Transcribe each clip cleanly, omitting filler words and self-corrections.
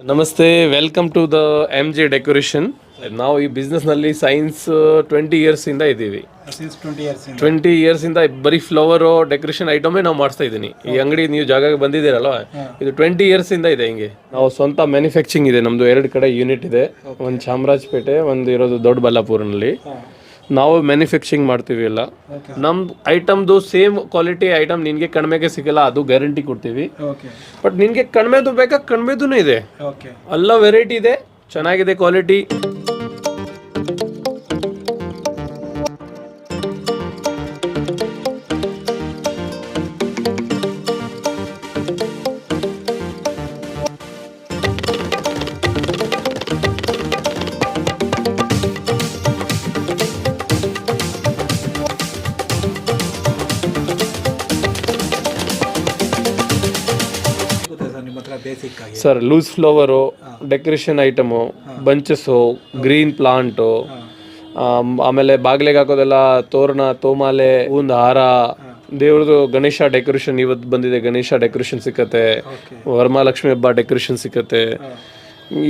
ನಮಸ್ತೆ, welcome to the MJ decoration. ನಾವು ಈ ಬಿಸ್ನೆಸ್ನಲ್ಲಿ ಸೈನ್ಸ್ 20 ಇಯರ್ಸಿಂದ ಇದ್ದೀವಿ. 20 ಇಯರ್ಸಿಂದ ಬರೀ ಫ್ಲವರು ಡೆಕೋರೇಷನ್ ಐಟಮೇ ನಾವು ಮಾಡಿಸ್ತಾ ಇದ್ದೀನಿ. ಈ ಅಂಗಡಿ ನೀವು ಜಾಗಕ್ಕೆ ಬಂದಿದ್ದೀರಲ್ಲ, ಇದು 20 ಇಯರ್ಸಿಂದ ಇದೆ. ಹಿಂಗೆ ನಾವು ಸ್ವಂತ ಮ್ಯಾನುಫ್ಯಾಕ್ಚರಿಂಗ್ ಇದೆ ನಮ್ಮದು. 2 ಕಡೆ ಯೂನಿಟ್ ಇದೆ, ಒಂದು ಚಾಮರಾಜಪೇಟೆ, ಒಂದು ಇರೋದು ದೊಡ್ಡಬಳ್ಳಾಪುರನಲ್ಲಿ. ನಾವು ಮ್ಯಾನುಫ್ಯಾಕ್ಚರಿಂಗ್ ಮಾಡ್ತೀವಿ ಎಲ್ಲ. ನಮ್ಮ ಐಟಮ್ದು ಸೇಮ್ ಕ್ವಾಲಿಟಿ ಐಟಮ್ ನಿನಗೆ ಕಡಿಮೆಗೆ ಸಿಗಲ್ಲ, ಅದು ಗ್ಯಾರಂಟಿ ಕೊಡ್ತೀವಿ. ಬಟ್ ನಿನಗೆ ಕಡಿಮೆದು ಬೇಕಾ, ಕಡಿಮೆದೂ ಇದೆ. ಎಲ್ಲ ವೆರೈಟಿ ಇದೆ, ಚೆನ್ನಾಗಿದೆ quality. Sir, loose flower, decoration item, bunches, green plant, ಆಮೇಲೆ ಬಾಗಿಲಿಗೆ ಹಾಕೋದೆಲ್ಲ ತೋರಣ, ತೋಮಾಲೆ, ಒಂದು ಹಾರ, ದೇವ್ರದ್ದು ಗಣೇಶ ಡೆಕೋರೇಷನ್ ಇವತ್ತು ಬಂದಿದೆ. ಗಣೇಶ ಡೆಕೋರೇಷನ್ ಸಿಕ್ಕತ್ತೆ, ವರಮಹಾಲಕ್ಷ್ಮಿ ಹಬ್ಬ ಡೆಕೋರೇಷನ್ ಸಿಕ್ಕತ್ತೆ.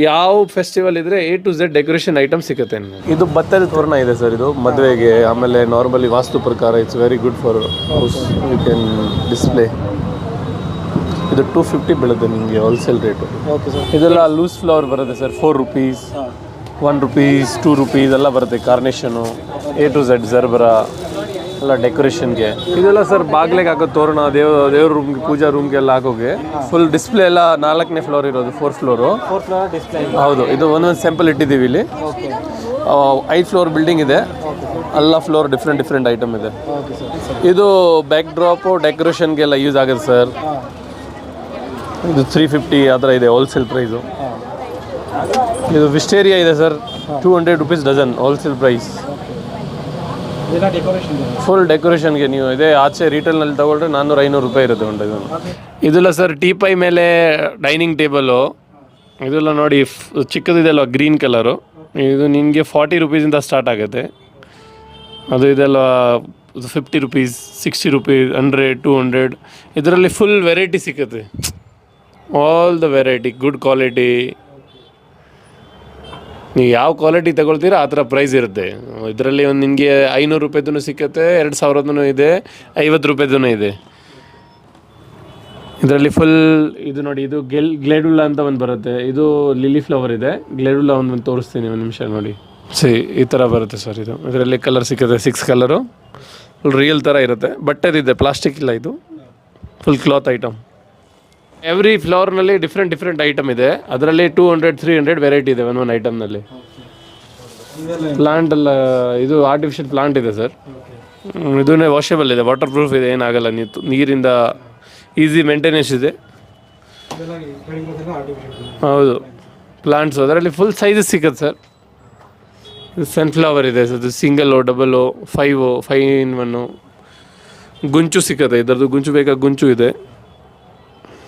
ಯಾವ ಫೆಸ್ಟಿವಲ್ ಇದ್ರೆ A to Z decoration item ಸಿಕ್ಕತ್ತೆ. ಇದು ಭತ್ತದ ತೋರಣ ಇದೆ ಸರ್, ಇದು ಮದುವೆಗೆ. ಆಮೇಲೆ ನಾರ್ಮಲಿ ವಾಸ್ತು ಪ್ರಕಾರ it's very good for house. You can display. ಇದು 250 ಬೀಳುತ್ತೆ ನಿಮಗೆ ಹೋಲ್ಸೇಲ್ ರೇಟು. ಇದೆಲ್ಲ ಲೂಸ್ ಫ್ಲವರ್ ಬರುತ್ತೆ ಸರ್, 4 rupees, 1 rupees, 2 rupees ಎಲ್ಲ ಬರುತ್ತೆ. Carnation, A to Z gerbera ಎಲ್ಲ ಡೆಕೋರೇಷನ್ಗೆ. ಇದೆಲ್ಲ ಸರ್ ಬಾಗಿಲಿಗೆ ಹಾಕೋ ತೋರಣ, ದೇವ್ರ ರೂಮ್ಗೆ, ಪೂಜಾ ರೂಮ್ಗೆಲ್ಲ ಹಾಕೋಗೆ. ಫುಲ್ ಡಿಸ್ಪ್ಲೇ ಎಲ್ಲ 4ನೇ ಫ್ಲೋರ್ ಇರೋದು, 4th ಫ್ಲೋರು. ಹೌದು, ಇದು ಒಂದೊಂದು ಸ್ಯಾಂಪಲ್ ಇಟ್ಟಿದ್ದೀವಿ ಇಲ್ಲಿ. 5 ಫ್ಲೋರ್ ಬಿಲ್ಡಿಂಗ್ ಇದೆ, ಎಲ್ಲ ಫ್ಲೋರ್ ಡಿಫ್ರೆಂಟ್ ಐಟಮ್ ಇದೆ. ಇದು ಬ್ಯಾಕ್ ಡ್ರಾಪು ಡೆಕೋರೇಷನ್ಗೆಲ್ಲ ಯೂಸ್ ಆಗುತ್ತೆ ಸರ್. ಇದು 350 ಆ ಥರ ಇದೆ ಹೋಲ್ಸೇಲ್ ಪ್ರೈಸು. ಇದು ವಿಸ್ಟೇರಿಯಾ ಇದೆ sir, 200 rupees dozen wholesale price. Full ಡೆಕೋರೇಷನ್ಗೆ ನೀವು ಇದೆ ಆಚೆ ರಿಟೇಲ್ನಲ್ಲಿ ತೊಗೊಂಡ್ರೆ 400-500 ರೂಪಾಯಿ ಇರುತ್ತೆ ಒಂದು ಡಜನ್. ಇದೆಲ್ಲ ಸರ್ ಟೀಪೈ ಮೇಲೆ ಡೈನಿಂಗ್ ಟೇಬಲು. ಇದೆಲ್ಲ ನೋಡಿ ಚಿಕ್ಕದಿದೆಲ್ಲ ಗ್ರೀನ್ ಕಲರು. ಇದು ನಿಮಗೆ 40 rupees ಸ್ಟಾರ್ಟ್ ಆಗುತ್ತೆ. ಅದು ಇದೆಲ್ಲ 50 rupees, 60 rupees, 100, 200. ಇದರಲ್ಲಿ ಫುಲ್ ವೆರೈಟಿ ಸಿಕ್ಕುತ್ತೆ. All the variety, good quality. ನೀವು ಯಾವ ಕ್ವಾಲಿಟಿ ತಗೊಳ್ತೀರಾ ಆ ಥರ ಪ್ರೈಸ್ ಇರುತ್ತೆ. ಇದರಲ್ಲಿ ಒಂದು ನಿಮಗೆ 500 ರೂಪಾಯಿದೂ ಸಿಕ್ಕತ್ತೆ, 2000 ಇದೆ, 50 ರೂಪಾಯಿದೂ ಇದೆ. ಇದರಲ್ಲಿ ಫುಲ್ ಇದು ನೋಡಿ, ಇದು ಗ್ಲೇಡುಲಾ ಅಂತ ಒಂದು ಬರುತ್ತೆ. ಇದು ಲಿಲಿ ಫ್ಲವರ್ ಇದೆ, ಗ್ಲೇಡುಲಾ ಒಂದು ತೋರಿಸ್ತೀನಿ, ಒಂದು ನಿಮಿಷ ನೋಡಿ. ಈ ಥರ ಬರುತ್ತೆ ಸರ್. ಇದು ಇದರಲ್ಲಿ ಕಲರ್ ಸಿಕ್ಕತ್ತೆ, 6 ಕಲರು. ಫುಲ್ ರಿಯಲ್ ಥರ ಇರುತ್ತೆ. ಬಟ್ಟೆದಿದೆ, ಪ್ಲಾಸ್ಟಿಕ್ ಇಲ್ಲ. ಇದು ಫುಲ್ ಕ್ಲಾತ್ ಐಟಮ್. ಎವ್ರಿ ಫ್ಲವರ್ನಲ್ಲಿ ಡಿಫ್ರೆಂಟ್ ಐಟಮ್ ಇದೆ. ಅದರಲ್ಲಿ 200-300 ವೆರೈಟಿ ಇದೆ ಒಂದೊಂದು ಐಟಮ್ನಲ್ಲಿ. ಪ್ಲಾಂಟ್ ಎಲ್ಲ ಇದು ಆರ್ಟಿಫಿಷಿಯಲ್ ಪ್ಲಾಂಟ್ ಇದೆ ಸರ್. ಇದನ್ನೇ ವಾಷೇಬಲ್ ಇದೆ, ವಾಟರ್ ಪ್ರೂಫ್ ಇದೆ, ಏನಾಗಲ್ಲ. ನೀರಿಂದ ಈಸಿ ಮೇಂಟೆನೆನ್ಸ್ ಇದೆ. ಹೌದು, ಪ್ಲಾಂಟ್ಸು ಅದರಲ್ಲಿ ಫುಲ್ ಸೈಜಸ್ ಸಿಗುತ್ತೆ ಸರ್. ಸನ್ಫ್ಲವರ್ ಇದೆ, ಅದು ಸಿಂಗಲ್ಲು, ಡಬಲ್ಲು, 5 in 1. ಗುಂಚು ಸಿಕ್ಕತ್ತೆ, ಇದರದ್ದು ಗುಂಚು ಬೇಕಾ ಗುಂಚು ಇದೆ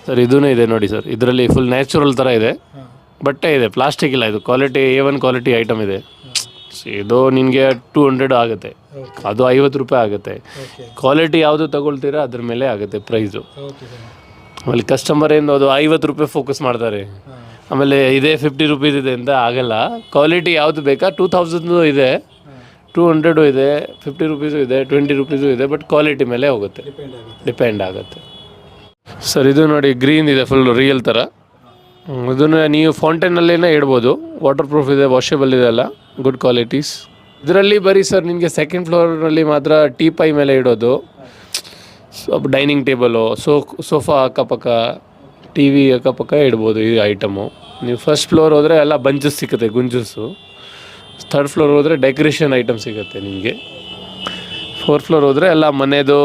ಸರ್. ಇದೂ ಇದೆ ನೋಡಿ ಸರ್, ಇದರಲ್ಲಿ ಫುಲ್ ನ್ಯಾಚುರಲ್ ಥರ ಇದೆ. ಬಟ್ಟೆ ಇದೆ, ಪ್ಲಾಸ್ಟಿಕ್ ಇಲ್ಲ. ಇದು ಕ್ವಾಲಿಟಿ A1 ಕ್ವಾಲಿಟಿ ಐಟಮ್ ಇದೆ. ಇದು ನಿನಗೆ 200 ಆಗುತ್ತೆ, ಅದು 50 ರೂಪಾಯಿ ಆಗುತ್ತೆ. ಕ್ವಾಲಿಟಿ ಯಾವುದು ತಗೊಳ್ತೀರಾ ಅದ್ರ ಮೇಲೆ ಆಗುತ್ತೆ ಪ್ರೈಸು. ಆಮೇಲೆ ಕಸ್ಟಮರ್ ಏನು ಅದು 50 ರೂಪಾಯಿ ಫೋಕಸ್ ಮಾಡ್ತಾರೆ, ಆಮೇಲೆ ಇದೇ 50 rupees ಇದೆ ಅಂತ ಆಗಲ್ಲ. ಕ್ವಾಲಿಟಿ ಯಾವುದು ಬೇಕಾ 2000 ಇದೆ, 200 ಇದೆ, 50 rupees ಇದೆ, 20 rupees ಇದೆ. ಬಟ್ ಕ್ವಾಲಿಟಿ ಮೇಲೆ ಹೋಗುತ್ತೆ, ಡಿಪೆಂಡ್ ಆಗುತ್ತೆ ಸರ್. ಇದು ನೋಡಿ ಗ್ರೀನ್ ಇದೆ, ಫುಲ್ ರಿಯಲ್ ಥರ. ಇದನ್ನು ನೀವು ಫೌಂಟೇನಲ್ಲೇ ಇಡ್ಬೋದು. ವಾಟರ್ ಪ್ರೂಫ್ ಇದೆ, ವಾಷೇಬಲ್ ಇದೆ, ಎಲ್ಲ ಗುಡ್ ಕ್ವಾಲಿಟೀಸ್. ಇದರಲ್ಲಿ ಬರೀ ಸರ್ ನಿಮಗೆ 2nd ಫ್ಲೋರ್ನಲ್ಲಿ ಮಾತ್ರ ಟೀಪೈ ಮೇಲೆ ಇಡೋದು, ಡೈನಿಂಗ್ ಟೇಬಲು, ಸೋಫಾ ಅಕ್ಕಪಕ್ಕ, TV ಅಕ್ಕಪಕ್ಕ ಇಡ್ಬೋದು ಈ ಐಟಮು. ನೀವು 1st ಫ್ಲೋರ್ ಹೋದರೆ ಎಲ್ಲ ಬಂಚಸ್ ಸಿಗುತ್ತೆ, ಗುಂಜಸ್ಸು. 3rd ಫ್ಲೋರ್ ಹೋದರೆ ಡೆಕೋರೇಷನ್ ಐಟಮ್ ಸಿಗುತ್ತೆ ನಿಮಗೆ. 4th ಫ್ಲೋರ್ ಹೋದರೆ ಎಲ್ಲ ಮನೆಯದು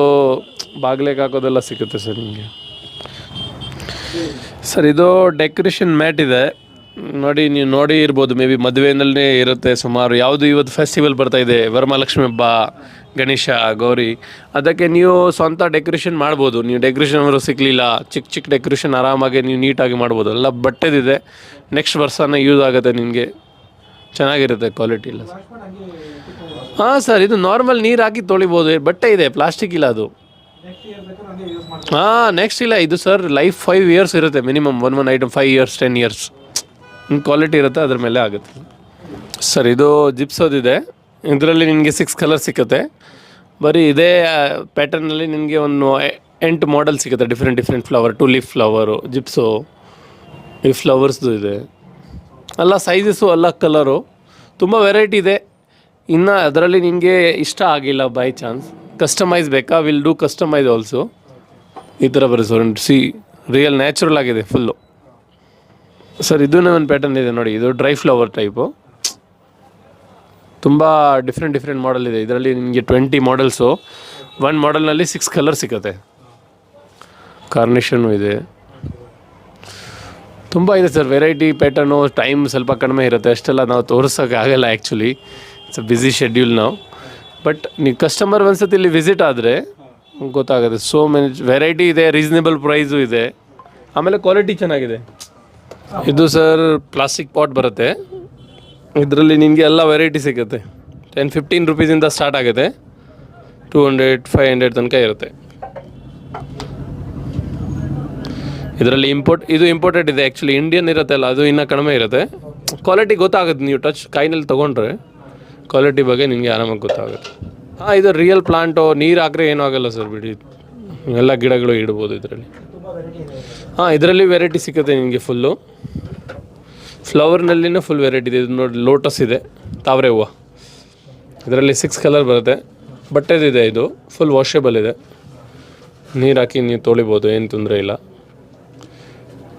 ಬಾಗಿಲಿಗೆ ಹಾಕೋದೆಲ್ಲ ಸಿಗುತ್ತೆ ಸರ್ ನಿಮಗೆ. ಸರ್, ಇದು ಡೆಕೋರೇಷನ್ ಮ್ಯಾಟ್ ಇದೆ ನೋಡಿ, ನೀವು ನೋಡಿ ಇರ್ಬೋದು, ಮೇ ಬಿ ಮದುವೆನಲ್ಲೇ ಇರುತ್ತೆ ಸುಮಾರು. ಯಾವುದು ಇವತ್ತು ಫೆಸ್ಟಿವಲ್ ಬರ್ತಾಯಿದೆ, ವರಮಹಾಲಕ್ಷ್ಮಿ ಹಬ್ಬ, ಗಣೇಶ, ಗೌರಿ, ಅದಕ್ಕೆ ನೀವು ಸ್ವಂತ ಡೆಕೋರೇಷನ್ ಮಾಡ್ಬೋದು. ನೀವು ಡೆಕೋರೇಷನ್ ಅವರು ಸಿಕ್ಕಲಿಲ್ಲ, ಚಿಕ್ಕ ಡೆಕೋರೇಷನ್ ಆರಾಮಾಗಿ ನೀವು ನೀಟಾಗಿ ಮಾಡ್ಬೋದು. ಎಲ್ಲ ಬಟ್ಟೆದಿದೆ, ನೆಕ್ಸ್ಟ್ ವರ್ಷನೇ ಯೂಸ್ ಆಗುತ್ತೆ ನಿಮಗೆ. ಚೆನ್ನಾಗಿರುತ್ತೆ ಕ್ವಾಲಿಟಿ ಇಲ್ಲ ಸರ್. ಹಾಂ ಸರ್, ಇದು ನಾರ್ಮಲ್ ನೀರು ಹಾಕಿ ತೊಳಿಬೋದು. ಬಟ್ಟೆ ಇದೆ, ಪ್ಲಾಸ್ಟಿಕ್ ಇಲ್ಲ ಅದು. ಹಾಂ ನೆಕ್ಸ್ಟ್ ಇಲ್ಲ ಇದು ಸರ್ ಲೈಫ್ 5 years ಇರುತ್ತೆ minimum. One item 5 years 10 years quality ಇರುತ್ತೆ, ಅದ್ರ ಮೇಲೆ ಆಗುತ್ತೆ. ಸರ್ ಇದು ಜಿಪ್ಸೋದಿದೆ, ಇದರಲ್ಲಿ ನಿನಗೆ 6 ಕಲರ್ ಸಿಗುತ್ತೆ. ಬರೀ ಇದೇ ಪ್ಯಾಟರ್ನಲ್ಲಿ ನಿನಗೆ ಒಂದು 8 ಮಾಡೆಲ್ ಸಿಗುತ್ತೆ, ಡಿಫ್ರೆಂಟ್ ಫ್ಲವರ್, 2 ಲೀಫ್ ಫ್ಲವರು, ಜಿಪ್ಸೋ, ಈ ಫ್ಲವರ್ಸ್ದು ಇದೆ. ಎಲ್ಲ ಸೈಜಸ್ಸು, ಎಲ್ಲ ಕಲರು, ತುಂಬ ವೆರೈಟಿ ಇದೆ. ಇನ್ನು ಅದರಲ್ಲಿ ನಿನಗೆ ಇಷ್ಟ ಆಗಿಲ್ಲ ಬೈ ಚಾನ್ಸ್, ಕಸ್ಟಮೈಸ್ ಬೇಕಾ, ವಿಲ್ ಡೂ ಕಸ್ಟಮೈಸ್ ಆಲ್ಸೋ. ಈ ಥರ ಬರುತ್ತೆ ಸರ್. ಸಿ ರಿಯಲ್ ನ್ಯಾಚುರಲ್ ಆಗಿದೆ ಫುಲ್ಲು. ಸರ್ ಇದೂ ಒಂದು ಪ್ಯಾಟರ್ನ್ ಇದೆ ನೋಡಿ, ಇದು ಡ್ರೈ ಫ್ಲವರ್ ಟೈಪು, ತುಂಬ ಡಿಫ್ರೆಂಟ್ ಮಾಡೆಲ್ ಇದೆ. ಇದರಲ್ಲಿ ನಿಮಗೆ 20 ಮಾಡೆಲ್ಸು, 1 ಮಾಡೆಲ್ನಲ್ಲಿ 6 ಕಲರ್ ಸಿಗುತ್ತೆ. ಕಾರ್ನೇಷನ್ನು ಇದೆ, ತುಂಬ ಇದೆ ಸರ್ ವೆರೈಟಿ. ಪ್ಯಾಟರ್ನು ಟೈಮ್ ಸ್ವಲ್ಪ ಕಡಿಮೆ ಇರುತ್ತೆ, ಅಷ್ಟೆಲ್ಲ ನಾವು ತೋರಿಸೋಕೆ ಆಗಲ್ಲ actually, it's a busy schedule ನಾವು. ಬಟ್ ನೀವು ಕಸ್ಟಮರ್ ಒಂದ್ಸತಿ ಇಲ್ಲಿ ವಿಸಿಟ್ ಆದರೆ ಗೊತ್ತಾಗುತ್ತೆ. ಸೋ ಮೆನಿ ವೆರೈಟಿ ಇದೆ, ರೀಸನೇಬಲ್ ಪ್ರೈಸು ಇದೆ, ಆಮೇಲೆ ಕ್ವಾಲಿಟಿ ಚೆನ್ನಾಗಿದೆ. ಇದು ಸರ್ ಪ್ಲಾಸ್ಟಿಕ್ ಪಾಟ್ ಬರುತ್ತೆ, ಇದರಲ್ಲಿ ನಿಮಗೆ ಎಲ್ಲ ವೆರೈಟಿ ಸಿಗುತ್ತೆ. 10-15 ರುಪೀಸಿಂದ ಸ್ಟಾರ್ಟ್ ಆಗುತ್ತೆ, 200-500 ತನಕ ಇರುತ್ತೆ. ಇದರಲ್ಲಿ ಇದು ಇಂಪೋರ್ಟೆಡ್ ಇದೆ ಆ್ಯಕ್ಚುಲಿ. ಇಂಡಿಯನ್ ಇರುತ್ತೆ ಅಲ್ಲ, ಅದು ಇನ್ನೂ ಕಡಿಮೆ ಇರುತ್ತೆ. ಕ್ವಾಲಿಟಿ ಗೊತ್ತಾಗುತ್ತೆ, ನೀವು ಟಚ್ ಕೈನಲ್ಲಿ ತೊಗೊಂಡ್ರೆ ಕ್ವಾಲಿಟಿ ಬಗ್ಗೆ ನಿಮಗೆ ಆರಾಮಾಗಿ ಗೊತ್ತಾಗುತ್ತೆ. ಇದು ರಿಯಲ್ ಪ್ಲಾಂಟು, ನೀರು ಹಾಕ್ರೆ ಏನೂ ಆಗೋಲ್ಲ ಸರ್, ಬಿಡಿ, ಎಲ್ಲ ಗಿಡಗಳು ಇಡ್ಬೋದು ಇದರಲ್ಲಿ. ಇದರಲ್ಲಿ ವೆರೈಟಿ ಸಿಗುತ್ತೆ ನಿಮಗೆ ಫುಲ್ಲು. ಫ್ಲವರ್ನಲ್ಲಿನೂ ಫುಲ್ ವೆರೈಟಿ ಇದೆ. ಇದು ನೋಡಿ, ಲೋಟಸ್ ಇದೆ, ತಾವರೆ ಹೂವು, ಇದರಲ್ಲಿ 6 ಕಲರ್ ಬರುತ್ತೆ. ಬಟ್ಟೆದಿದೆ, ಇದು ಫುಲ್ ವಾಷೇಬಲ್ ಇದೆ, ನೀರು ಹಾಕಿ ನೀವು ತೊಳಿಬೋದು, ಏನು ತೊಂದರೆ ಇಲ್ಲ.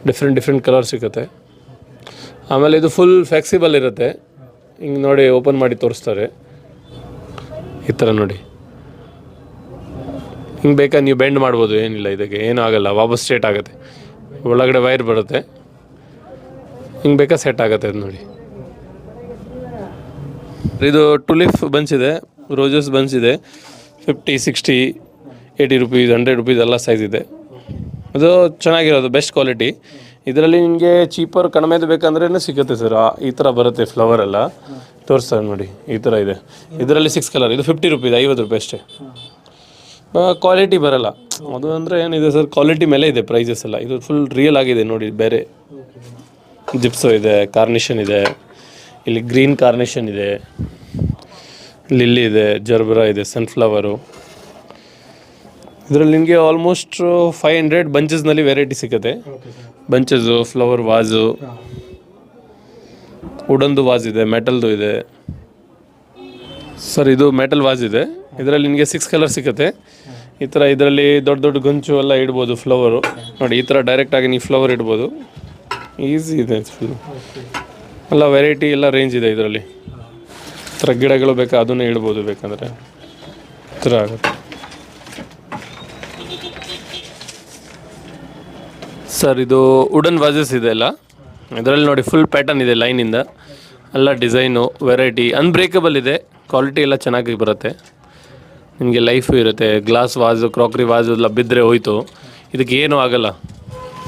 ಡಿಫ್ರೆಂಟ್ ಕಲರ್ ಸಿಗುತ್ತೆ. ಆಮೇಲೆ ಇದು ಫುಲ್ ಫ್ಲೆಕ್ಸಿಬಲ್ ಇರುತ್ತೆ, ಹಿಂಗೆ ನೋಡಿ ಓಪನ್ ಮಾಡಿ ತೋರಿಸ್ತಾರೆ, ಈ ಥರ ನೋಡಿ. ಹಿಂಗೆ ಬೇಕಾ ನೀವು ಬೆಂಡ್ ಮಾಡ್ಬೋದು, ಏನಿಲ್ಲ, ಇದಕ್ಕೆ ಏನೂ ಆಗೋಲ್ಲ, ವಾಪಸ್ ಸ್ಟ್ರೇಟ್ ಆಗುತ್ತೆ. ಒಳಗಡೆ ವೈರ್ ಬರುತ್ತೆ, ಹಿಂಗೆ ಬೇಕಾ ಸೆಟ್ ಆಗುತ್ತೆ. ಅದು ನೋಡಿ, ಇದು ಟುಲಿಪ್ ಬಂಚ್ ಇದೆ, ರೋಜಸ್ ಬಂಚ್ ಇದೆ, 50, 60, 80 ರುಪೀಸ್, 100 ರುಪೀಸ್ ಎಲ್ಲ ಸೈಜ್ ಇದೆ. ಅದು ಚೆನ್ನಾಗಿರೋದು, ಬೆಸ್ಟ್ ಕ್ವಾಲಿಟಿ. ಇದರಲ್ಲಿ ನಿಮಗೆ ಚೀಪರ್ ಕಡಿಮೆದು ಬೇಕಂದ್ರೇ ಸಿಗುತ್ತೆ ಸರ್. ಈ ಥರ ಬರುತ್ತೆ ಫ್ಲವರ್ ಎಲ್ಲ, ತೋರಿಸ್ತಾರೆ ನೋಡಿ, ಈ ಥರ ಇದೆ. ಇದರಲ್ಲಿ 6 ಕಲರ್, ಇದು 50 ರುಪೀಸ್, 50 ರೂಪಾಯಿ ಅಷ್ಟೇ. ಕ್ವಾಲಿಟಿ ಬರೋಲ್ಲ, ಅದು ಅಂದರೆ ಏನಿದೆ ಸರ್, ಕ್ವಾಲಿಟಿ ಮೇಲೆ ಇದೆ ಪ್ರೈಸಸ್ ಎಲ್ಲ. ಇದು ಫುಲ್ ರಿಯಲ್ ಆಗಿದೆ ನೋಡಿ. ಬೇರೆ ಜಿಪ್ಸೋ ಇದೆ, ಕಾರ್ನೇಷನ್ ಇದೆ, ಇಲ್ಲಿ ಗ್ರೀನ್ ಕಾರ್ನೇಷನ್ ಇದೆ, ಲಿಲ್ಲಿ ಇದೆ, ಜರ್ಬರಾ ಇದೆ, ಸನ್ಫ್ಲವರು. ಇದರಲ್ಲಿ ನಿಮಗೆ ಆಲ್ಮೋಸ್ಟ್ 500 ಬಂಚಸ್ನಲ್ಲಿ ವೆರೈಟಿ ಸಿಗುತ್ತೆ. ಬಂಚಸ್ಸು, ಫ್ಲವರ್ ವಾಸು, ವುಡನ್ದು ವಾಸ್ ಇದೆ, ಮೆಟಲ್ದು ಇದೆ ಸರ್. ಇದು ಮೆಟಲ್ ವಾಸ್ ಇದೆ, ಇದರಲ್ಲಿ ನಿಮಗೆ 6 ಕಲರ್ ಸಿಗುತ್ತೆ. ಈ ಥರ ಇದರಲ್ಲಿ ದೊಡ್ಡ ಗೊಂಚು ಎಲ್ಲ ಇಡ್ಬೋದು ಫ್ಲವರು ನೋಡಿ. ಈ ಥರ ಡೈರೆಕ್ಟಾಗಿ ನೀವು ಫ್ಲವರ್ ಇಡ್ಬೋದು, ಈಸಿ ಇದೆ ಫುಲ್. ಎಲ್ಲ ವೆರೈಟಿ ಎಲ್ಲ ರೇಂಜ್ ಇದೆ ಇದರಲ್ಲಿ. ಈ ಥರ ಗಿಡಗಳು ಬೇಕಾ ಅದನ್ನೇ ಇಡ್ಬೋದು ಬೇಕಂದರೆ, ಈ ಥರ ಆಗುತ್ತೆ ಸರ್. ಇದು ವುಡನ್ ವಾಸಸ್ ಇದೆ ಎಲ್ಲ, ಇದರಲ್ಲಿ ನೋಡಿ ಫುಲ್ ಪ್ಯಾಟರ್ನ್ ಇದೆ ಲೈನಿಂದ, ಎಲ್ಲ ಡಿಸೈನು ವೆರೈಟಿ, ಅನ್ಬ್ರೇಕಬಲ್ ಇದೆ, ಕ್ವಾಲಿಟಿ ಎಲ್ಲ ಚೆನ್ನಾಗಿ ಬರುತ್ತೆ. ನಿಮಗೆ ಲೈಫು ಇರುತ್ತೆ. ಗ್ಲಾಸ್ ವಾಸು, ಕ್ರಾಕ್ರಿ ವಾಸು ಎಲ್ಲ ಬಿದ್ದರೆ ಹೋಯ್ತು, ಇದಕ್ಕೆ ಏನೂ ಆಗೋಲ್ಲ.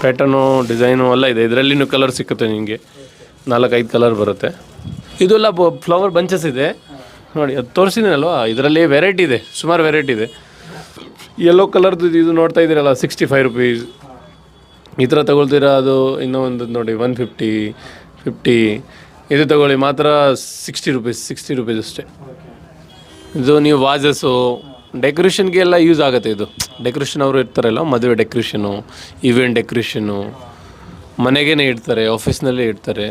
ಪ್ಯಾಟರ್ನು, ಡಿಸೈನು ಎಲ್ಲ ಇದೆ. ಇದರಲ್ಲಿನೂ ಕಲರ್ ಸಿಕ್ಕುತ್ತೆ ನಿಮಗೆ, 4-5 ಕಲರ್ ಬರುತ್ತೆ. ಇದೆಲ್ಲ ಫ್ಲವರ್ ಬಂಚಸ್ ಇದೆ ನೋಡಿ, ಅದು ತೋರಿಸಿದ್ದೀನಲ್ವಾ. ಇದರಲ್ಲಿ ವೆರೈಟಿ ಇದೆ, ಸುಮಾರು ವೆರೈಟಿ ಇದೆ. ಯೆಲ್ಲೋ ಕಲರ್ದು ಇದು ನೋಡ್ತಾ ಇದ್ದೀರಲ್ಲ, 65 ರುಪೀಸ್. ಈ ಥರ ತೊಗೊಳ್ತೀರಾ, ಅದು ಇನ್ನೂ ಒಂದು ನೋಡಿ 150, 50. ಇದು ತೊಗೊಳ್ಳಿ ಮಾತ್ರ 60 ರುಪೀಸ್ ಅಷ್ಟೇ. ಇದು ನೀವು ವಾಸಸ್ಸು, ಡೆಕೋರೇಷನ್ಗೆ ಎಲ್ಲ ಯೂಸ್ ಆಗುತ್ತೆ. ಇದು ಡೆಕೋರೇಷನ್ ಅವರು ಇರ್ತಾರಲ್ಲ, ಮದುವೆ ಡೆಕೋರೇಷನು, ಇವೆಂಟ್ ಡೆಕೋರೇಷನು, ಮನೆಗೇ ಇಡ್ತಾರೆ, ಆಫೀಸ್ನಲ್ಲೇ ಇಡ್ತಾರೆ.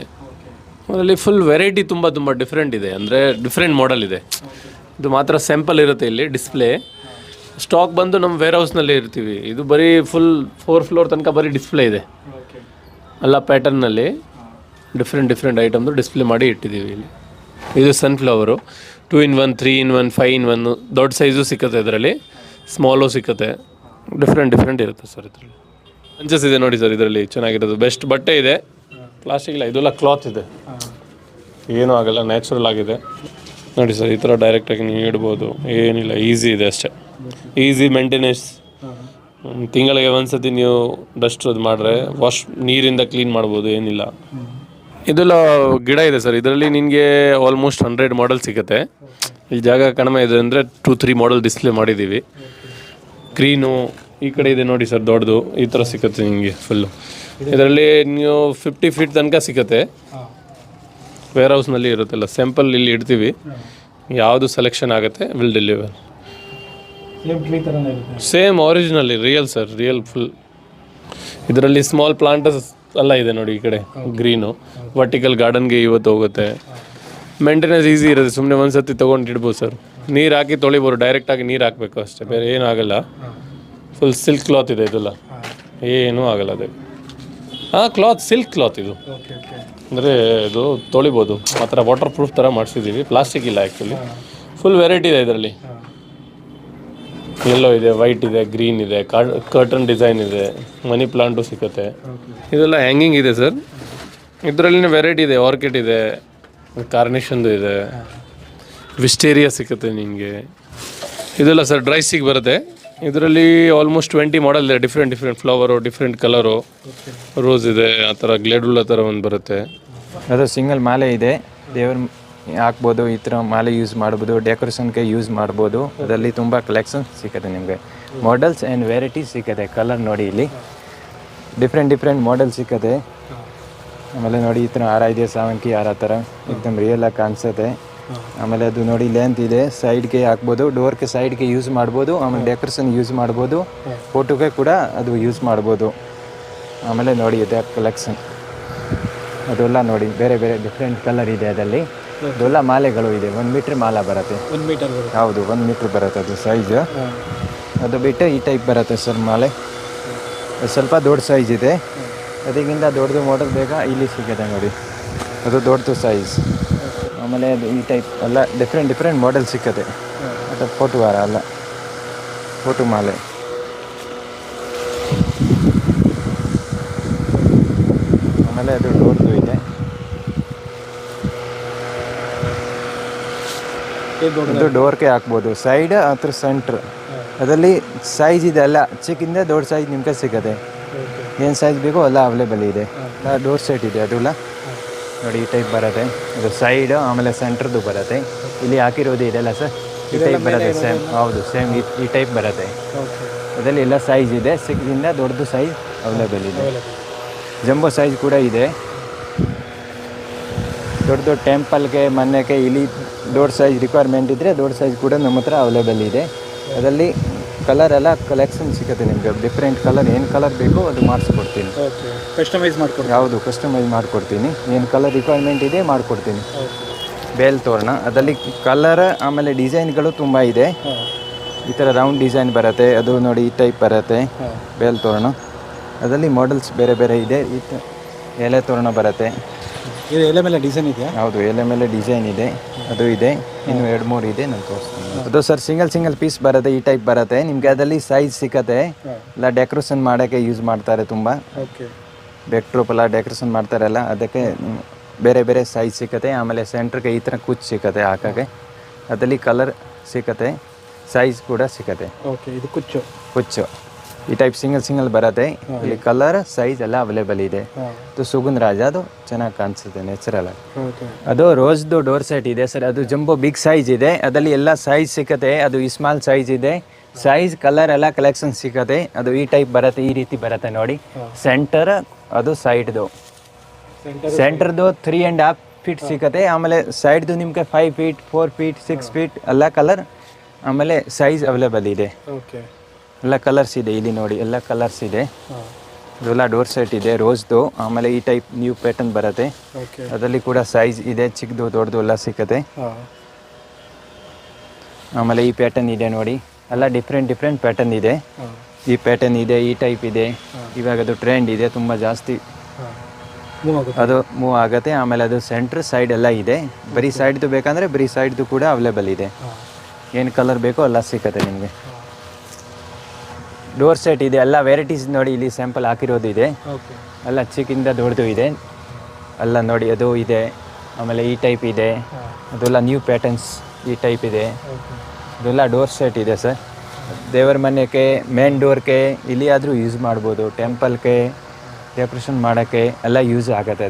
ಅದರಲ್ಲಿ ಫುಲ್ ವೆರೈಟಿ ತುಂಬ ಡಿಫ್ರೆಂಟ್ ಇದೆ, ಅಂದರೆ ಡಿಫ್ರೆಂಟ್ ಮಾಡೆಲ್ ಇದೆ. ಇದು ಮಾತ್ರ ಸ್ಯಾಂಪಲ್ ಇರುತ್ತೆ ಇಲ್ಲಿ ಡಿಸ್ಪ್ಲೇ. ಸ್ಟಾಕ್ ಬಂದು ನಮ್ಮ ವೇರ್ ಹೌಸ್ನಲ್ಲಿ ಇರ್ತೀವಿ. ಇದು ಬರೀ ಫುಲ್ 4 ಫ್ಲೋರ್ ತನಕ ಬರೀ ಡಿಸ್ಪ್ಲೇ ಇದೆ, ಎಲ್ಲ ಪ್ಯಾಟರ್ನಲ್ಲಿ ಡಿಫ್ರೆಂಟ್ ಐಟಮ್ದು ಡಿಸ್ಪ್ಲೇ ಮಾಡಿ ಇಟ್ಟಿದ್ದೀವಿ ಇಲ್ಲಿ. ಇದು ಸನ್ಫ್ಲವರು 2 in 1, 3 in 1, 5 in 1, ದೊಡ್ಡ ಸೈಜು ಸಿಕ್ಕುತ್ತೆ ಇದರಲ್ಲಿ, ಸ್ಮಾಲು ಸಿಕ್ಕುತ್ತೆ. ಡಿಫ್ರೆಂಟ್ ಇರುತ್ತೆ ಸರ್. ಇದರಲ್ಲಿ ಬಂಚಸ್ ಇದೆ ನೋಡಿ ಸರ್, ಇದರಲ್ಲಿ ಚೆನ್ನಾಗಿರೋದು ಬೆಸ್ಟ್ ಬಟ್ಟೆ ಇದೆ. ಪ್ಲಾಸ್ಟಿಕ್ ಇಲ್ಲ, ಇದೆಲ್ಲ ಕ್ಲಾತ್ ಇದೆ, ಏನೂ ಆಗೋಲ್ಲ, ನ್ಯಾಚುರಲ್ ಆಗಿದೆ ನೋಡಿ ಸರ್. ಈ ಥರ ಡೈರೆಕ್ಟಾಗಿ ನೀವು ಇಡ್ಬೋದು, ಏನಿಲ್ಲ, ಈಸಿ ಇದೆ ಅಷ್ಟೇ. ಈಸಿ ಮೇಂಟೆನೆನ್ಸ್, ತಿಂಗಳಿಗೆ ಒಂದ್ಸತಿ ನೀವು ಡಸ್ಟ್ ಅದು ಮಾಡಿದ್ರೆ ವಾಶ್ ನೀರಿಂದ ಕ್ಲೀನ್ ಮಾಡ್ಬೋದು, ಏನಿಲ್ಲ. ಇದೆಲ್ಲ ಗಿಡ ಇದೆ ಸರ್. ಇದರಲ್ಲಿ ನಿನಗೆ ಆಲ್ಮೋಸ್ಟ್ 100 ಮಾಡೆಲ್ ಸಿಗುತ್ತೆ. ಇಲ್ಲಿ ಜಾಗ ಕಡಿಮೆ ಇದೆ ಅಂದರೆ 2-3 ಮಾಡೆಲ್ ಡಿಸ್ಪ್ಲೇ ಮಾಡಿದ್ದೀವಿ. ಗ್ರೀನು ಈ ಕಡೆ ಇದೆ ನೋಡಿ ಸರ್, ದೊಡ್ಡದು ಈ ಥರ ಸಿಗುತ್ತೆ ನಿಮಗೆ ಫುಲ್ಲು. ಇದರಲ್ಲಿ ನೀವು 50 ಫೀಟ್ ತನಕ ಸಿಗುತ್ತೆ. ವೇರ್ ಹೌಸ್ನಲ್ಲಿ ಇರುತ್ತಲ್ಲ, ಸ್ಯಾಂಪಲ್ ಇಲ್ಲಿ ಇಡ್ತೀವಿ, ಯಾವುದು ಸೆಲೆಕ್ಷನ್ ಆಗುತ್ತೆ will deliver. Same originally real sir, real full. ಇದರಲ್ಲಿ ಸ್ಮಾಲ್ ಪ್ಲಾಂಟಸ್ ಎಲ್ಲ ಇದೆ ನೋಡಿ, ಈ ಕಡೆ ಗ್ರೀನು ವರ್ಟಿಕಲ್ ಗಾರ್ಡನ್ಗೆ ಇವತ್ತು ಹೋಗುತ್ತೆ. ಮೇಂಟೆನೆನ್ಸ್ ಈಸಿ ಇರುತ್ತೆ, ಸುಮ್ಮನೆ ಒಂದು ಸರ್ತಿ ತೊಗೊಂಡು ಇಡ್ಬೋದು ಸರ್. ನೀರು ಹಾಕಿ ತೊಳಿಬೋದು, ಡೈರೆಕ್ಟಾಗಿ ನೀರು ಹಾಕಬೇಕು ಅಷ್ಟೇ, ಬೇರೆ ಏನೂ ಆಗಲ್ಲ. ಫುಲ್ ಸಿಲ್ಕ್ ಕ್ಲಾತ್ ಇದೆ ಇದೆಲ್ಲ, ಏನೂ ಆಗಲ್ಲ ಅದು. ಕ್ಲಾತ್ ಸಿಲ್ಕ್ ಕ್ಲಾತ್ ಇದು, ಅಂದರೆ ಇದು ತೊಳಿಬೋದು. ಆ ಥರ ವಾಟರ್ ಪ್ರೂಫ್ ಥರ ಮಾಡಿಸಿದ್ದೀವಿ, ಪ್ಲಾಸ್ಟಿಕ್ ಇಲ್ಲ ಆ್ಯಕ್ಚುಲಿ. ಫುಲ್ ವೆರೈಟಿ ಇದೆ ಇದರಲ್ಲಿ. ಯೆಲ್ಲೋ ಇದೆ, ವೈಟ್ ಇದೆ, ಗ್ರೀನ್ ಇದೆ, ಕರ್ಟನ್ ಡಿಸೈನ್ ಇದೆ, ಮನಿ ಪ್ಲಾಂಟು ಸಿಗುತ್ತೆ. ಇದೆಲ್ಲ ಹ್ಯಾಂಗಿಂಗ್ ಇದೆ ಸರ್. ಇದರಲ್ಲಿನ ವೆರೈಟಿ ಇದೆ, ಆರ್ಕಿಡ್ ಇದೆ, ಕಾರ್ನೇಷನ್ದು ಇದೆ, ವಿಸ್ಟೇರಿಯಾ ಸಿಗುತ್ತೆ ನಿಮಗೆ. ಇದೆಲ್ಲ ಸರ್ ಡ್ರೈ ಸಿಗ್ ಬರುತ್ತೆ. ಇದರಲ್ಲಿ ಆಲ್ಮೋಸ್ಟ್ 20 ಮಾಡೆಲ್ ಇದೆ, different flower, different colour. Rose ಇದೆ, ಆ ಥರ ಗ್ಲೇಡುಲ್ ಆ ಥರ ಒಂದು ಬರುತ್ತೆ. ಅದು ಸಿಂಗಲ್ ಮಾಲೆ ಇದೆ, ದೇವ್ರ ಹಾಕ್ಬೋದು, ಈ ಥರ ಮಾಲೆ ಯೂಸ್ ಮಾಡ್ಬೋದು, ಡೆಕೋರೇಷನ್ಗೆ ಯೂಸ್ ಮಾಡ್ಬೋದು. ಅದರಲ್ಲಿ ತುಂಬ ಕಲೆಕ್ಷನ್ ಸಿಗುತ್ತೆ ನಿಮಗೆ, ಮಾಡೆಲ್ಸ್ ಆ್ಯಂಡ್ ವೆರೈಟೀಸ್ ಸಿಗುತ್ತೆ. ಕಲರ್ ನೋಡಿ, ಇಲ್ಲಿ ಡಿಫ್ರೆಂಟ್ ಮಾಡೆಲ್ ಸಿಗುತ್ತೆ. ಆಮೇಲೆ ನೋಡಿ ಈ ಥರ ಹಾರ ಇದೆ, ಸಾವಂಕಿ ಹಾರ ಥರ ಏಕದಮ್ ರಿಯಲಾಗಿ ಕಾಣಿಸುತ್ತೆ. ಆಮೇಲೆ ಅದು ನೋಡಿ ಲೆಂತ್ ಇದೆ, ಸೈಡ್ಗೆ ಹಾಕ್ಬೋದು, ಡೋರ್ಗೆ ಸೈಡ್ಗೆ ಯೂಸ್ ಮಾಡ್ಬೋದು. ಆಮೇಲೆ ಡೆಕೋರೇಷನ್ ಯೂಸ್ ಮಾಡ್ಬೋದು, ಫೋಟೋಗೆ ಕೂಡ ಅದು ಯೂಸ್ ಮಾಡ್ಬೋದು. ಆಮೇಲೆ ನೋಡಿ ಇದೆ ಕಲೆಕ್ಷನ್, ಅದೆಲ್ಲ ನೋಡಿ ಬೇರೆ ಡಿಫ್ರೆಂಟ್ ಕಲರ್ ಇದೆ. ಅದರಲ್ಲಿ ಅದೆಲ್ಲ ಮಾಲೆಗಳು ಇದೆ. 1 ಮೀಟ್ರ್ ಮಾಲೆ ಬರುತ್ತೆ. 1 ಮೀಟರ್ ಹೌದು, 1 ಮೀಟ್ರ್ ಬರುತ್ತೆ ಅದು ಸೈಜ್. ಅದು ಬಿಟ್ಟು ಈ ಟೈಪ್ ಬರುತ್ತೆ ಸರ್ ಮಾಲೆ. ಸ್ವಲ್ಪ ದೊಡ್ಡ ಸೈಜ್ ಇದೆ, ಅದಕ್ಕಿಂತ ದೊಡ್ಡದು ಮಾಡೆಲ್ ಬೇಕಾ ಇಲ್ಲಿ ಸಿಗುತ್ತೆ ನೋಡಿ, ಅದು ದೊಡ್ಡದು ಸೈಜ್. ಆಮೇಲೆ ಅದು ಈ ಟೈಪ್ ಎಲ್ಲ ಡಿಫ್ರೆಂಟ್ ಮಾಡೆಲ್ ಸಿಕ್ಕತ್ತೆ. ಅದು ಫೋಟೋ ಹಾರ ಅಲ್ಲ, ಫೋಟೋ ಮಾಲೆ. ಆಮೇಲೆ ಅದು ದೊಡ್ಡದು ಇದೆ, ಅದು ಡೋರ್ಗೆ ಹಾಕ್ಬೋದು, ಸೈಡ್ ಹತ್ರ ಸೆಂಟ್ರ್. ಅದರಲ್ಲಿ ಸೈಜ್ ಇದೆ, ಎಲ್ಲ ಚಿಕ್ಕಿಂದ ದೊಡ್ಡ ಸೈಜ್ ನಿಮಗೆ ಸಿಗುತ್ತೆ. ಏನು ಸೈಜ್ ಬೇಕೋ ಎಲ್ಲ ಅವೈಲೇಬಲ್ ಇದೆ. ಡೋರ್ ಸೆಟ್ ಇದೆ, ಅದೆಲ್ಲ ನೋಡಿ ಈ ಟೈಪ್ ಬರುತ್ತೆ. ಅದು ಸೈಡ್ ಆಮೇಲೆ ಸೆಂಟ್ರದ್ದು ಬರುತ್ತೆ. ಇಲ್ಲಿ ಹಾಕಿರೋದು ಇದೆಲ್ಲ ಸರ್ ಈ ಟೈಪ್ ಬರುತ್ತೆ, ಸೇಮ್. ಹೌದು, ಸೇಮ್ ಈ ಟೈಪ್ ಬರುತ್ತೆ. ಅದರಲ್ಲಿ ಎಲ್ಲ ಸೈಜ್ ಇದೆ, ಚಿಕ್ಕದಿಂದ ದೊಡ್ಡದು ಸೈಜ್ ಅವೈಲೇಬಲ್ ಇದೆ. ಜಂಬೋ ಸೈಜ್ ಕೂಡ ಇದೆ. ದೊಡ್ಡ ಟೆಂಪಲ್ಗೆ ಮನೆಗೆ ಇಲ್ಲಿ ದೊಡ್ಡ ಸೈಜ್ ರಿಕ್ವೈರ್ಮೆಂಟ್ ಇದ್ದರೆ ದೊಡ್ಡ ಸೈಜ್ ಕೂಡ ನಮ್ಮ ಹತ್ರ ಅವೈಲೇಬಲ್ ಇದೆ. ಅದರಲ್ಲಿ ಕಲರ್ ಎಲ್ಲ ಕಲೆಕ್ಷನ್ ಸಿಗುತ್ತೆ ನಿಮಗೆ. ಡಿಫ್ರೆಂಟ್ ಕಲರ್, ಏನು ಕಲರ್ ಬೇಕೋ ಅದು ಮಾಡಿಸ್ಕೊಡ್ತೀನಿ. ಕಸ್ಟಮೈಸ್ ಮಾಡ್ಕೊಡ್ತೀನಿ. ಹೌದು, ಕಸ್ಟಮೈಸ್ ಮಾಡಿಕೊಡ್ತೀನಿ. ಏನು ಕಲರ್ ರಿಕ್ವೈರ್ಮೆಂಟ್ ಇದೆ ಮಾಡಿಕೊಡ್ತೀನಿ. ಬೇಲ್ ತೋರಣ, ಅದರಲ್ಲಿ ಕಲರ್ ಆಮೇಲೆ ಡಿಸೈನ್ಗಳು ತುಂಬ ಇದೆ. ಈ ಥರ ರೌಂಡ್ ಡಿಸೈನ್ ಬರುತ್ತೆ, ಅದು ನೋಡಿ ಈ ಟೈಪ್ ಬರುತ್ತೆ ಬೇಲ್ ತೋರಣ. ಅದರಲ್ಲಿ ಮಾಡೆಲ್ಸ್ ಬೇರೆ ಇದೆ. ಎಲೆ ತೋರಣ ಬರುತ್ತೆ. ಇದು ಎಲೆ ಮೇಲೆ ಡಿಸೈನ್ ಇದೆಯಾ? ಹೌದು, ಎಲೆ ಮೇಲೆ ಡಿಸೈನ್ ಇದೆ, ಅದು ಇದೆ. ಇನ್ನು 2-3 ಇದೆ, ನಾನು ತೋರಿಸ್ತೀನಿ. ಅದು ಸರ್ ಸಿಂಗಲ್ ಪೀಸ್ ಬರುತ್ತೆ, ಈ ಟೈಪ್ ಬರುತ್ತೆ ನಿಮಗೆ. ಅದರಲ್ಲಿ ಸೈಜ್ ಸಿಕ್ಕತ್ತೆ. ಎಲ್ಲ ಡೆಕೋರೇಷನ್ ಮಾಡೋಕ್ಕೆ ಯೂಸ್ ಮಾಡ್ತಾರೆ ತುಂಬ. ಬೆಕ್ಟ್ರೂಪ್ ಎಲ್ಲ ಡೆಕೋರೇಷನ್ ಮಾಡ್ತಾರಲ್ಲ, ಅದಕ್ಕೆ ಬೇರೆ ಸೈಜ್ ಸಿಕ್ಕತ್ತೆ. ಆಮೇಲೆ ಸೆಂಟ್ರಿಗೆ ಈ ಥರ ಕುಚ್ಚು ಸಿಕ್ಕತ್ತೆ ಹಾಕೋಕ್ಕೆ. ಅದರಲ್ಲಿ ಕಲರ್ ಸಿಕ್ಕತ್ತೆ, ಸೈಜ್ ಕೂಡ ಸಿಕ್ಕತ್ತೆ. ಇದು ಕುಚ್ಚು ಈ ಟೈಪ್ ಸಿಂಗಲ್ ಬರುತ್ತೆ. ಇಲ್ಲಿ ಕಲರ್ ಸೈಜ್ ಎಲ್ಲ ಅವೈಲೇಬಲ್ ಇದೆ. ಅದು ಸುಗಂಧ ರಾಜ, ಅದು ಚೆನ್ನಾಗಿ ಕಾಣಿಸುತ್ತೆ ನ್ಯಾಚುರಲ್ ಆಗಿ. ಅದು ರೋಸ್ದು ಡೋರ್ ಸೆಟ್ ಇದೆ ಸರ್, ಅದು ಜಂಬೋ ಬಿಗ್ ಸೈಜ್ ಇದೆ. ಅದರಲ್ಲಿ ಎಲ್ಲ ಸೈಜ್ ಸಿಕ್ಕತ್ತೆ. ಅದು ಸ್ಮಾಲ್ ಸೈಜ್ ಇದೆ, ಸೈಜ್ ಕಲರ್ ಎಲ್ಲ ಕಲೆಕ್ಷನ್ ಸಿಕ್ಕತ್ತೆ. ಅದು ಈ ಟೈಪ್ ಬರುತ್ತೆ, ಈ ರೀತಿ ಬರುತ್ತೆ ನೋಡಿ. ಸೆಂಟರ್ ಅದು ಸೈಡ್ದು, ಸೆಂಟರ್ದು 3.5 ಫೀಟ್ ಸಿಕ್ಕತ್ತೆ. ಆಮೇಲೆ ಸೈಡ್ದು ನಿಮಗೆ 5 ಫೀಟ್ 4 ಫೀಟ್ 6 ಫೀಟ್ ಎಲ್ಲ ಕಲರ್ ಆಮೇಲೆ ಸೈಜ್ ಅವೈಲೇಬಲ್ ಇದೆ. ಎಲ್ಲ ಕಲರ್ಸ್ ಇದೆ ಇಲ್ಲಿ ನೋಡಿ, ಎಲ್ಲ ಕಲರ್ಸ್ ಇದೆ. ಇದೆಲ್ಲ ಡೋರ್ ಸೆಟ್ ಇದೆ ರೋಸ್ದು. ಆಮೇಲೆ ಈ ಟೈಪ್ ನ್ಯೂ ಪ್ಯಾಟರ್ನ್ ಬರುತ್ತೆ, ಅದರಲ್ಲಿ ಕೂಡ ಸೈಜ್ ಇದೆ, ಚಿಕ್ಕದು ದೊಡ್ಡದು ಎಲ್ಲ ಸಿಕ್ಕತ್ತೆ. ಆಮೇಲೆ ಈ ಪ್ಯಾಟರ್ನ್ ಇದೆ ನೋಡಿ, ಎಲ್ಲ ಡಿಫ್ರೆಂಟ್ ಪ್ಯಾಟರ್ನ್ ಇದೆ. ಈ ಪ್ಯಾಟರ್ನ್ ಇದೆ, ಈ ಟೈಪ್ ಇದೆ. ಇವಾಗ ಅದು ಟ್ರೆಂಡ್ ಇದೆ, ತುಂಬ ಜಾಸ್ತಿ ಅದು ಮೂವ್ ಆಗುತ್ತೆ. ಆಮೇಲೆ ಅದು ಸೆಂಟ್ರ್ ಸೈಡ್ ಎಲ್ಲ ಇದೆ. ಬರೀ ಸೈಡ್ದು ಬೇಕಂದರೆ ಬರೀ ಸೈಡ್ದು ಕೂಡ ಅವೈಲೇಬಲ್ ಇದೆ. ಏನು ಕಲರ್ ಬೇಕೋ ಎಲ್ಲ ಸಿಕ್ಕತ್ತೆ ನಿಮಗೆ. ಡೋರ್ ಸೆಟ್ ಇದೆ, ಎಲ್ಲ ವೆರೈಟೀಸ್ ನೋಡಿ. ಇಲ್ಲಿ ಸ್ಯಾಂಪಲ್ ಹಾಕಿರೋದು ಇದೆ, ಎಲ್ಲ ಚಿಕ್ಕಿಂದ ದೊಡ್ಡದು ಇದೆ ಎಲ್ಲ ನೋಡಿ. ಅದು ಇದೆ, ಆಮೇಲೆ ಈ ಟೈಪ್ ಇದೆ, ಅದೆಲ್ಲ ನ್ಯೂ ಪ್ಯಾಟರ್ನ್ಸ್ ಈ ಟೈಪ್ ಇದೆ. ಅದೆಲ್ಲ ಡೋರ್ ಸೆಟ್ ಇದೆ ಸರ್. ದೇವರ ಮನೆಗೆ, ಮೇನ್ ಡೋರ್ಗೆ ಇಲ್ಲಿಯಾದರೂ ಯೂಸ್ ಮಾಡ್ಬೋದು. ಟೆಂಪಲ್ಗೆ ಡೆಕೋರೇಷನ್ ಮಾಡೋಕ್ಕೆ ಎಲ್ಲ ಯೂಸ್ ಆಗುತ್ತೆ.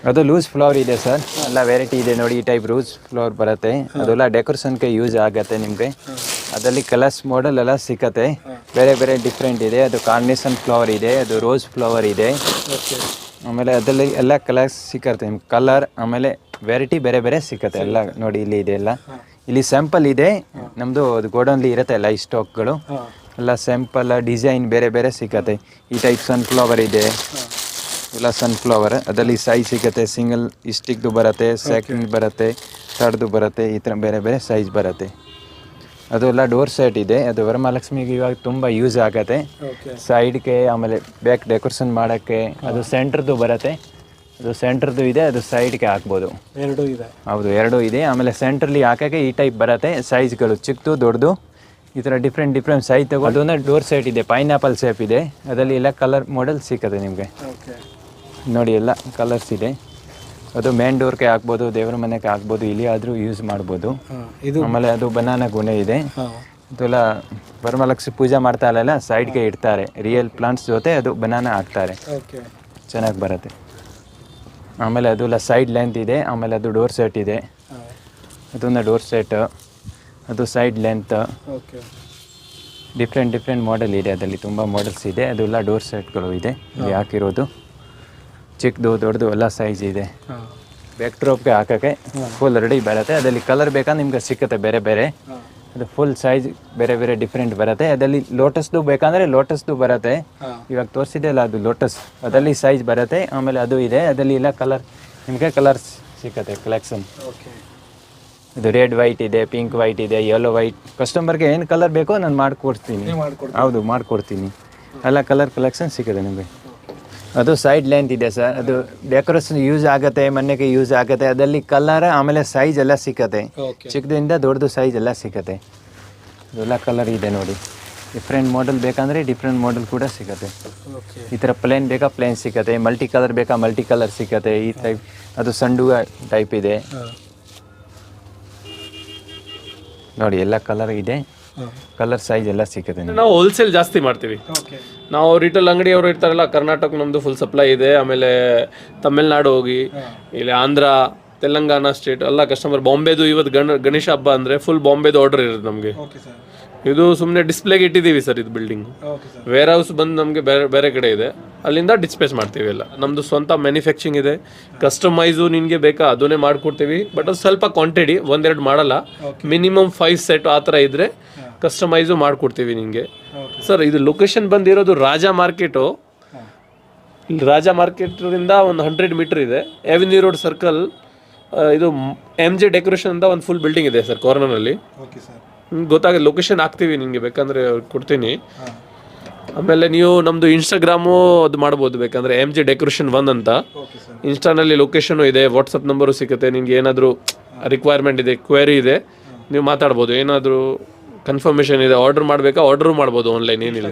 ಅದು ಲೂಸ್ ಫ್ಲವರ್ ಇದೆ ಸರ್, ಎಲ್ಲ ವೆರೈಟಿ ಇದೆ ನೋಡಿ. ಈ ಟೈಪ್ ಲೂಸ್ ಫ್ಲವರ್ ಬರುತ್ತೆ, ಅದೆಲ್ಲ ಡೆಕೋರೇಷನ್ಗೆ ಯೂಸ್ ಆಗುತ್ತೆ ನಿಮಗೆ. ಅದರಲ್ಲಿ ಕಲರ್ಸ್ ಮಾಡೆಲ್ ಎಲ್ಲ ಸಿಕ್ಕತ್ತೆ. ಬೇರೆ ಬೇರೆ ಡಿಫ್ರೆಂಟ್ ಇದೆ. ಅದು ಕಾರ್ನೇಷನ್ ಫ್ಲವರ್ ಇದೆ, ಅದು ರೋಸ್ ಫ್ಲವರ್ ಇದೆ. ಓಕೆ ಆಮೇಲೆ ಅದರಲ್ಲಿ ಎಲ್ಲ ಕಲರ್ಸ್ ಸಿಕ್ಕತ್ತೆ ನಿಮ್ಗೆ. ಕಲರ್ ಆಮೇಲೆ ವೆರೈಟಿ ಬೇರೆ ಬೇರೆ ಸಿಕ್ಕತ್ತೆ ಎಲ್ಲ. ನೋಡಿ ಇಲ್ಲಿ ಇದೆ ಎಲ್ಲ. ಇಲ್ಲಿ ಸ್ಯಾಂಪಲ್ ಇದೆ ನಮ್ಮದು. ಅದು ಗೋಡೌನ್ಲಿ ಇರುತ್ತೆ ಎಲ್ಲ ಈ ಸ್ಟಾಕ್ಗಳು. ಎಲ್ಲ ಸ್ಯಾಂಪಲ್ ಡಿಸೈನ್ ಬೇರೆ ಬೇರೆ ಸಿಕ್ಕತ್ತೆ. ಈ ಟೈಪ್ ಸನ್ಫ್ಲವರ್ ಇದೆ, ಎಲ್ಲ ಸನ್ಫ್ಲವರ್. ಅದರಲ್ಲಿ ಸೈಜ್ ಸಿಗುತ್ತೆ. ಸಿಂಗಲ್ ಸ್ಟಿಕ್ದು ಬರುತ್ತೆ, ಸೆಕೆಂಡ್ ಬರುತ್ತೆ, ಥರ್ಡ್ದು ಬರುತ್ತೆ. ಈ ಥರ ಬೇರೆ ಬೇರೆ ಸೈಜ್ ಬರುತ್ತೆ. ಅದು ಎಲ್ಲ ಡೋರ್ ಸೆಟ್ ಇದೆ. ಅದು ವರಮಹಾಲಕ್ಷ್ಮಿಗೆ ಇವಾಗ ತುಂಬ ಯೂಸ್ ಆಗುತ್ತೆ. ಸೈಡ್ಗೆ ಆಮೇಲೆ ಬ್ಯಾಕ್ ಡೆಕೋರೇಷನ್ ಮಾಡೋಕ್ಕೆ. ಅದು ಸೆಂಟ್ರದ್ದು ಬರುತ್ತೆ. ಅದು ಸೆಂಟ್ರದ್ದು ಇದೆ, ಅದು ಸೈಡ್ಗೆ ಹಾಕ್ಬೋದು. ಎರಡೂ ಇದೆ. ಹೌದು, ಎರಡೂ ಇದೆ. ಆಮೇಲೆ ಸೆಂಟ್ರಲ್ಲಿ ಹಾಕೋಕ್ಕೆ ಈ ಟೈಪ್ ಬರುತ್ತೆ. ಸೈಜ್ಗಳು ಚಿಕ್ಕದು ದೊಡ್ಡದು ಈ ಥರ ಡಿಫ್ರೆಂಟ್ ಸೈಜ್ ತಗೋ. ಅದೊಂದು ಡೋರ್ ಸೆಟ್ ಇದೆ, ಪೈನಾಪಲ್ ಶೇಪ್ ಇದೆ. ಅದರಲ್ಲಿ ಎಲ್ಲ ಕಲರ್ ಮಾಡೆಲ್ ಸಿಕ್ಕತ್ತೆ ನಿಮಗೆ. ನೋಡಿ ಎಲ್ಲ ಕಲರ್ಸ್ ಇದೆ. ಅದು ಮೇನ್ ಡೋರ್ಗೆ ಹಾಕ್ಬೋದು, ದೇವ್ರ ಮನೆಗೆ ಹಾಕ್ಬೋದು, ಇಲ್ಲಿ ಆದರೂ ಯೂಸ್ ಮಾಡ್ಬೋದು. ಆಮೇಲೆ ಅದು ಬನಾನಾ ಗುಣೆ ಇದೆ. ಅದೆಲ್ಲ ವರಮಹಾಲಕ್ಷ್ಮಿ ಪೂಜೆ ಮಾಡ್ತಾ ಇಲ್ಲ, ಸೈಡ್ಗೆ ಇಡ್ತಾರೆ. ರಿಯಲ್ ಪ್ಲಾಂಟ್ಸ್ ಜೊತೆ ಅದು ಬನಾನಾ ಹಾಕ್ತಾರೆ, ಚೆನ್ನಾಗಿ ಬರುತ್ತೆ. ಆಮೇಲೆ ಅದೆಲ್ಲ ಸೈಡ್ ಲೆಂತ್ ಇದೆ. ಆಮೇಲೆ ಅದು ಡೋರ್ ಸೆಟ್ ಇದೆ. ಅದೊಂದು ಡೋರ್ ಸೆಟ್, ಅದು ಸೈಡ್ ಲೆಂತ್. ಡಿಫ್ರೆಂಟ್ ಮಾಡೆಲ್ ಇದೆ. ಅದರಲ್ಲಿ ತುಂಬ ಮಾಡೆಲ್ಸ್ ಇದೆ. ಅದೆಲ್ಲ ಡೋರ್ ಸೆಟ್ಗಳು ಇದೆ ಇಲ್ಲಿ ಹಾಕಿರೋದು. ಚಿಕ್ಕದು ದೊಡ್ಡದು ಎಲ್ಲ ಸೈಜ್ ಇದೆ. ಬ್ಯಾಕ್ ಡ್ರಾಪ್ಗೆ ಹಾಕೋಕ್ಕೆ ಫುಲ್ ರೆಡಿ ಬರುತ್ತೆ. ಅದರಲ್ಲಿ ಕಲರ್ ಬೇಕಾ ನಿಮ್ಗೆ ಸಿಕ್ಕತ್ತೆ ಬೇರೆ ಬೇರೆ. ಅದು ಫುಲ್ ಸೈಜ್ ಬೇರೆ ಬೇರೆ ಡಿಫ್ರೆಂಟ್ ಬರುತ್ತೆ. ಅದರಲ್ಲಿ ಲೋಟಸ್ದು ಬೇಕಂದರೆ ಲೋಟಸ್ದು ಬರುತ್ತೆ. ಇವಾಗ ತೋರಿಸಿದೆ ಅಲ್ಲ ಅದು ಲೋಟಸ್, ಅದರಲ್ಲಿ ಸೈಜ್ ಬರುತ್ತೆ. ಆಮೇಲೆ ಅದು ಇದೆ. ಅದರಲ್ಲಿ ಎಲ್ಲ ಕಲರ್ ನಿಮಗೆ ಕಲರ್ಸ್ ಸಿಕ್ಕತ್ತೆ ಕಲೆಕ್ಷನ್. ಇದು ರೆಡ್ ವೈಟ್ ಇದೆ, ಪಿಂಕ್ ವೈಟ್ ಇದೆ, ಯೆಲ್ಲೋ ವೈಟ್. ಕಸ್ಟಮರ್ಗೆ ಏನು ಕಲರ್ ಬೇಕೋ ನಾನು ಮಾಡಿಕೊಡ್ತೀನಿ. ಹೌದು, ಮಾಡಿಕೊಡ್ತೀನಿ. ಎಲ್ಲ ಕಲರ್ ಕಲೆಕ್ಷನ್ ಸಿಗುತ್ತೆ ನಿಮಗೆ. ಅದು ಸೈಡ್ ಲೆಂತ್ ಇದೆ ಸರ್. ಅದು ಡೆಕೋರೇಷನ್ ಯೂಸ್ ಆಗುತ್ತೆ, ಮನೆಗೆ ಯೂಸ್ ಆಗುತ್ತೆ. ಅದರಲ್ಲಿ ಕಲರ್ ಆಮೇಲೆ ಸೈಜ್ ಎಲ್ಲ ಸಿಕ್ಕತ್ತೆ. ಚಿಕ್ಕದಿಂದ ದೊಡ್ಡದು ಸೈಜ್ ಎಲ್ಲ ಸಿಕ್ಕತ್ತೆ. ಅದೆಲ್ಲ ಕಲರ್ ಇದೆ ನೋಡಿ. ಡಿಫ್ರೆಂಟ್ ಮಾಡೆಲ್ ಬೇಕಂದರೆ ಡಿಫ್ರೆಂಟ್ ಮಾಡೆಲ್ ಕೂಡ ಸಿಕ್ಕತ್ತೆ. ಈ ಥರ ಪ್ಲೇನ್ ಬೇಕಾ ಪ್ಲೇನ್ ಸಿಕ್ಕತ್ತೆ, ಮಲ್ಟಿ ಕಲರ್ ಬೇಕಾ ಮಲ್ಟಿ ಕಲರ್ ಸಿಕ್ಕತ್ತೆ. ಈ ಟೈಪ್ ಅದು ಸಂಡು ಟೈಪ್ ಇದೆ ನೋಡಿ. ಎಲ್ಲ ಕಲರ್ ಇದೆ, ಕಲರ್ ಸೈಜ್ ಎಲ್ಲ ಸಿಕ್ಕತ್ತೆ. ನಾವು ಹೋಲ್ಸೇಲ್ ಜಾಸ್ತಿ ಮಾಡ್ತೀವಿ. ನಾವು ರಿಟೇಲ್ ಅಂಗಡಿಯವರು ಇರ್ತಾರಲ್ಲ, ಕರ್ನಾಟಕ ನಮ್ಮದು ಫುಲ್ ಸಪ್ಲೈ ಇದೆ. ಆಮೇಲೆ ತಮಿಳ್ನಾಡು ಹೋಗಿ, ಇಲ್ಲಿ ಆಂಧ್ರ, ತೆಲಂಗಾಣ ಸ್ಟೇಟ್ ಎಲ್ಲ ಕಸ್ಟಮರ್. ಬಾಂಬೆದು ಇವತ್ತು ಗಣೇಶ ಹಬ್ಬ ಅಂದರೆ ಫುಲ್ ಬಾಂಬೆದು ಆರ್ಡರ್ ಇರುತ್ತೆ ನಮಗೆ. ಇದು ಸುಮ್ಮನೆ ಡಿಸ್ಪ್ಲೇಗೆ ಇಟ್ಟಿದ್ದೀವಿ ಸರ್. ಇದು ಬಿಲ್ಡಿಂಗ್ ವೇರ್ ಹೌಸ್ ಬಂದು ನಮಗೆ ಬೇರೆ ಕಡೆ ಇದೆ, ಅಲ್ಲಿಂದ ಡಿಸ್ಪ್ಯಾಚ್ ಮಾಡ್ತೀವಿ ಎಲ್ಲ. ನಮ್ಮದು ಸ್ವಂತ ಮ್ಯಾನುಫ್ಯಾಕ್ಚರಿಂಗ್ ಇದೆ. ಕಸ್ಟಮೈಸು ನಿನಗೆ ಬೇಕಾ ಅದನ್ನೇ ಮಾಡಿಕೊಡ್ತೀವಿ. ಬಟ್ ಅದು ಸ್ವಲ್ಪ ಕ್ವಾಂಟಿಟಿ, ಒಂದೆರಡು ಮಾಡಲ್ಲ. ಮಿನಿಮಮ್ 5 ಸೆಟ್ ಆ ಥರ ಇದ್ದರೆ ಕಸ್ಟಮೈಸು ಮಾಡಿಕೊಡ್ತೀವಿ ನಿಮಗೆ. ಸರ್ ಇದು ಲೊಕೇಶನ್ ಬಂದಿರೋದು ರಾಜ ಮಾರ್ಕೆಟು. ಇಲ್ಲಿ ರಾಜ ಮಾರ್ಕೆಟಿಂದ ಒಂದು 100 ಮೀಟರ್ ಇದೆ. Avenue road circle. ಇದು MJ ಡೆಕೋರೇಷನ್ ಅಂತ ಒಂದು ಫುಲ್ ಬಿಲ್ಡಿಂಗ್ ಇದೆ ಸರ್ ಕಾರ್ನರ್ನಲ್ಲಿ. ಗೊತ್ತಾಗ ಲೊಕೇಶನ್ ಹಾಕ್ತೀವಿ, ನಿಮಗೆ ಬೇಕಂದರೆ ಕೊಡ್ತೀನಿ. ಆಮೇಲೆ ನೀವು ನಮ್ಮದು ಇನ್ಸ್ಟಾಗ್ರಾಮು ಅದು ಮಾಡ್ಬೋದು ಬೇಕಂದರೆ, MJ ಡೆಕೋರೇಷನ್ 1 ಅಂತ. ಇನ್ಸ್ಟಾನಲ್ಲಿ ಲೊಕೇಶನು ಇದೆ, ವಾಟ್ಸಪ್ ನಂಬರು ಸಿಗುತ್ತೆ. ನಿಮ್ಗೆ ಏನಾದರೂ ರಿಕ್ವೈರ್ಮೆಂಟ್ ಇದೆ, ಕ್ವೇರಿ ಇದೆ, ನೀವು ಮಾತಾಡ್ಬೋದು. ಏನಾದರೂ ಕನ್ಫರ್ಮೇಷನ್ ಇದೆ, ಆರ್ಡರ್ ಮಾಡಬೇಕಾ ಆರ್ಡ್ರು ಮಾಡ್ಬೋದು ಆನ್ಲೈನ್, ಏನಿಲ್ಲ.